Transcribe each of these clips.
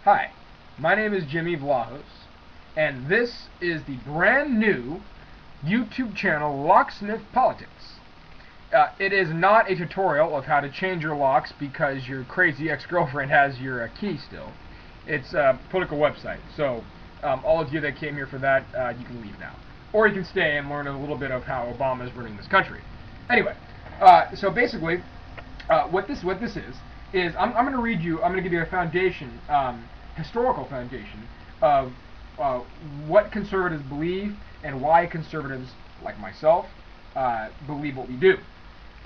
Hi, my name is Jimmy Vlahos, and this is the brand new YouTube channel LockeSmithPolitics. It is not a tutorial of how to change your locks because your crazy ex-girlfriend has your key still. It's a political website, so all of you that came here for that, you can leave now. Or you can stay and learn a little bit of how Obama is running this country. Anyway, so basically, what this is I'm going to read you. I'm going to give you a foundation, historical foundation of what conservatives believe and why conservatives like myself believe what we do.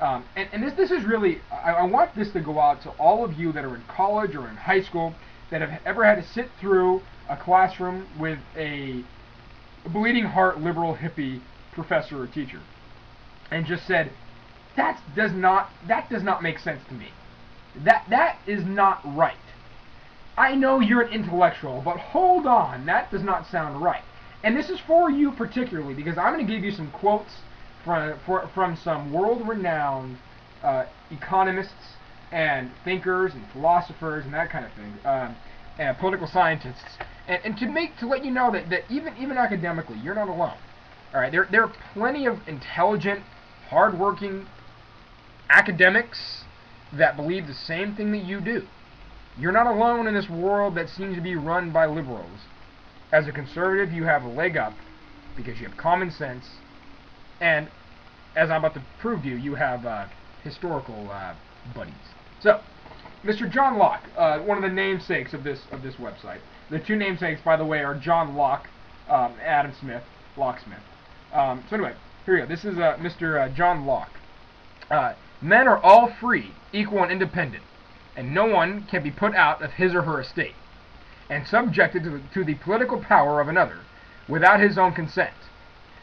And this is really, I want this to go out to all of you that are in college or in high school that have ever had to sit through a classroom with a bleeding heart liberal hippie professor or teacher and just said, that does not make sense to me. That is not right. I know you're an intellectual, but hold on, that does not sound right. And this is for you particularly because I'm going to give you some quotes from some world-renowned economists and thinkers and philosophers and that kind of thing, and political scientists, and to let you know that even academically, you're not alone. All right, there are plenty of intelligent, hardworking academics that believe the same thing that you do. You're not alone in this world that seems to be run by liberals. As a conservative, you have a leg up because you have common sense, and as I'm about to prove to you, you have historical buddies. So, Mr. John Locke, one of the namesakes of this website. The two namesakes, by the way, are John Locke, Adam Smith, Locksmith. So anyway, here we go. This is Mr. John Locke. Men are all free, equal, and independent, and no one can be put out of his or her estate, and subjected to the political power of another, without his own consent.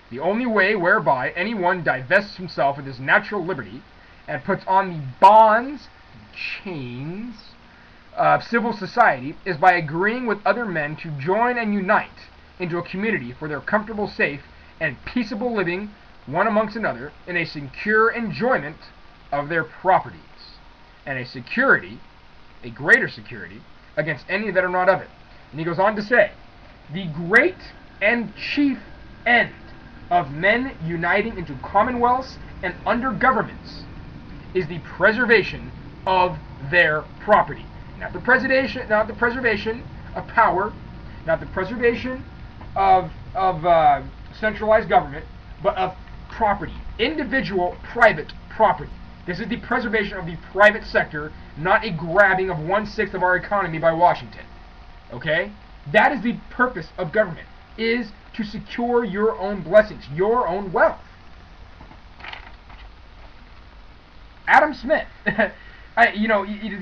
The only way whereby anyone divests himself of his natural liberty, and puts on the bonds, chains, of civil society, is by agreeing with other men to join and unite into a community for their comfortable, safe, and peaceable living, one amongst another, in a secure enjoyment of their properties, and a greater security, against any that are not of it. And he goes on to say, the great and chief end of men uniting into commonwealths and under governments is the preservation of their property. Not the preservation of power, not the preservation of centralized government, but of property, individual private property. This is the preservation of the private sector, not a grabbing of 1/6 of our economy by Washington. Okay? That is the purpose of government, is to secure your own blessings, your own wealth. Adam Smith,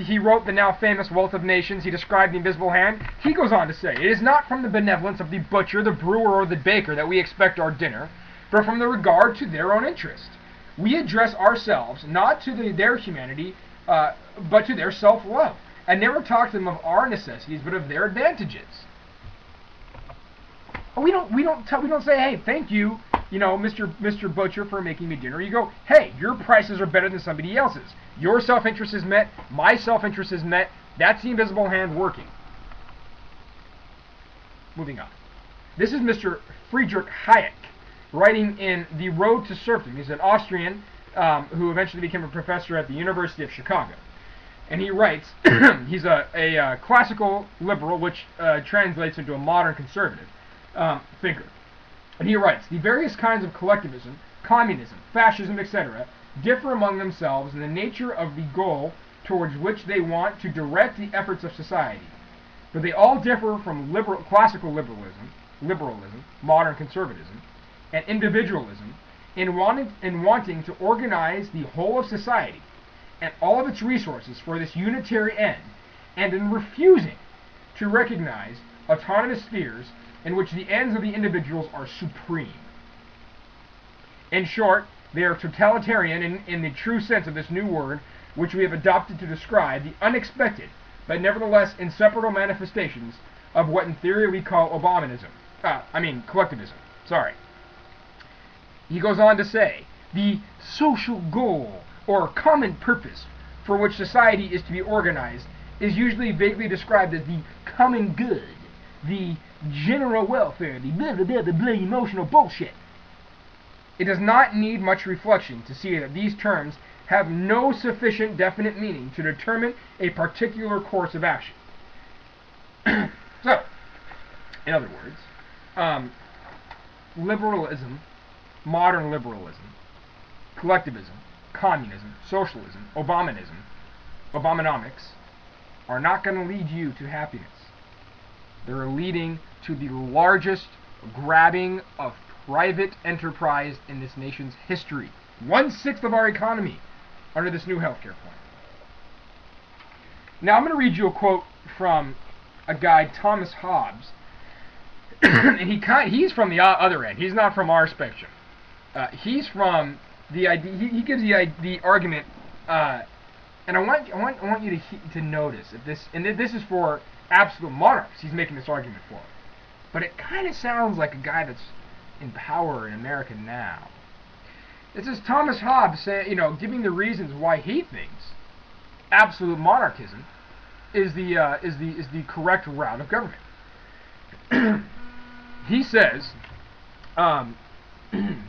he wrote the now famous Wealth of Nations. He described the invisible hand. He goes on to say, it is not from the benevolence of the butcher, the brewer, or the baker that we expect our dinner, but from the regard to their own interest. We address ourselves not to their humanity, but to their self-love, and never talk to them of our necessities, but of their advantages. We don't say, hey, thank you, Mr. Butcher, for making me dinner. You go, hey, your prices are better than somebody else's. Your self-interest is met. My self-interest is met. That's the invisible hand working. Moving on. This is Mr. Friedrich Hayek, writing in The Road to Serfdom. He's an Austrian who eventually became a professor at the University of Chicago. And he writes, he's a classical liberal, which translates into a modern conservative thinker. And he writes, the various kinds of collectivism, communism, fascism, etc., differ among themselves in the nature of the goal towards which they want to direct the efforts of society. But they all differ from classical liberalism, modern conservatism, and individualism in wanting to organize the whole of society and all of its resources for this unitary end, and in refusing to recognize autonomous spheres in which the ends of the individuals are supreme. In short, they are totalitarian in the true sense of this new word, which we have adopted to describe the unexpected, but nevertheless inseparable manifestations of what in theory we call collectivism. Sorry. He goes on to say, the social goal, or common purpose, for which society is to be organized, is usually vaguely described as the common good, the general welfare, the blah blah blah blah, blah emotional bullshit. It does not need much reflection to see that these terms have no sufficient definite meaning to determine a particular course of action. So, in other words, liberalism, modern liberalism, collectivism, communism, socialism, Obamanomics, are not going to lead you to happiness. They're leading to the largest grabbing of private enterprise in this nation's history. 1/6 of our economy under this new healthcare plan. Now I'm going to read you a quote from a guy, Thomas Hobbes, and he's from the other end. He's not from our spectrum. He's from the idea. He gives the argument, and I want you to notice if this, and this is for absolute monarchs. He's making this argument for, but it kind of sounds like a guy that's in power in America now. This is Thomas Hobbes saying, giving the reasons why he thinks absolute monarchism is the correct route of government. He says, let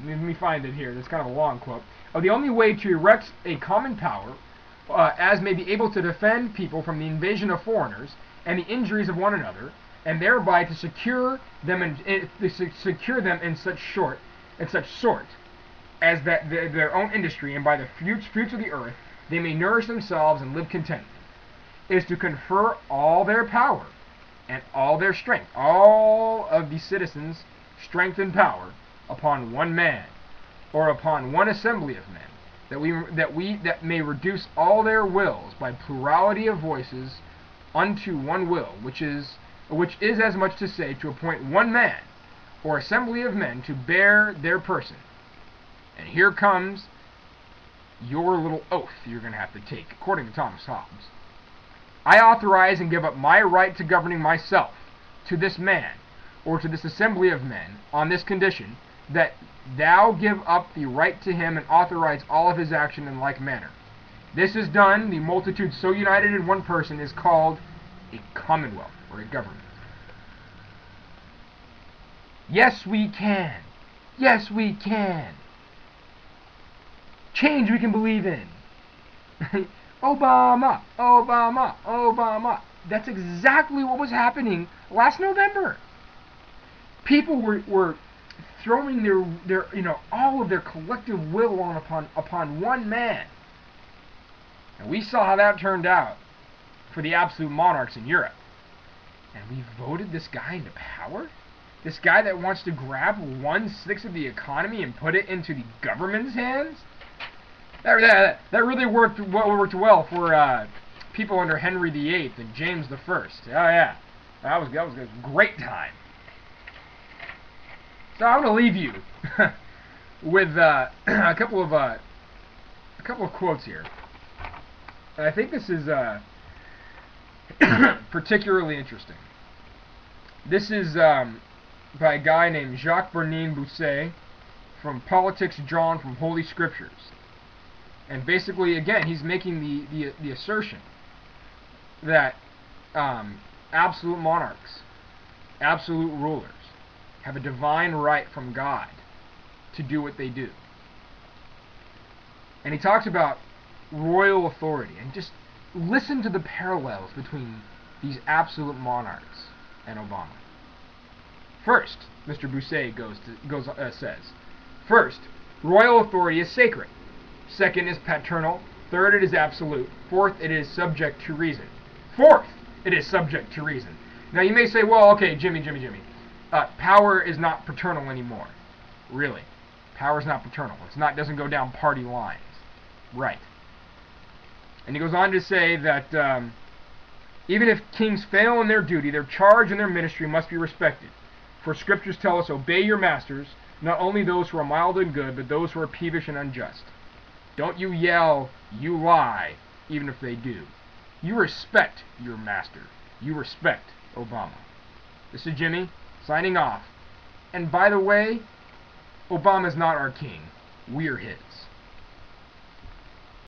me find it here. It's kind of a long quote. The only way to erect a common power, as may be able to defend people from the invasion of foreigners and the injuries of one another, and thereby to secure them in such sort as that their own industry and by the fruits of the earth they may nourish themselves and live contented, is to confer all their power and all their strength, all of the citizens' strength and power, upon one man, or upon one assembly of men, that may reduce all their wills by plurality of voices unto one will, which is as much to say to appoint one man or assembly of men to bear their person. And here comes your little oath you're going to have to take, according to Thomas Hobbes. I authorize and give up my right to governing myself to this man, or to this assembly of men, on this condition, that thou give up the right to him and authorize all of his action in like manner. This is done, the multitude so united in one person is called a commonwealth, or a government. Yes, we can. Yes, we can. Change we can believe in. Obama, Obama, Obama. That's exactly what was happening last November. People were throwing their all of their collective will upon one man. And we saw how that turned out for the absolute monarchs in Europe. And we voted this guy into power? This guy that wants to grab 1/6 of the economy and put it into the government's hands? That really worked well for people under Henry VIII and James I. Oh yeah, that was a great time. So I'm going to leave you with a couple of quotes here. And I think this is particularly interesting. This is by a guy named Jacques Bernard Bousset, from Politics Drawn from Holy Scriptures. And basically, again, he's making the assertion that absolute monarchs, absolute rulers, have a divine right from God to do what they do. And he talks about royal authority, and just listen to the parallels between these absolute monarchs and Obama. First, Mr. Bousset says, first, royal authority is sacred. Second is paternal. Third, it is absolute. Fourth, it is subject to reason. Fourth, it is subject to reason. Now you may say, well, okay, Jimmy. Power is not paternal anymore. Really. Power is not paternal. Doesn't go down party lines. Right. And he goes on to say that even if kings fail in their duty, their charge and their ministry must be respected. For scriptures tell us, obey your masters, not only those who are mild and good, but those who are peevish and unjust. Don't you yell, you lie, even if they do. You respect your master. You respect Obama. This is Jimmy, signing off. And by the way, Obama's not our king. We're his.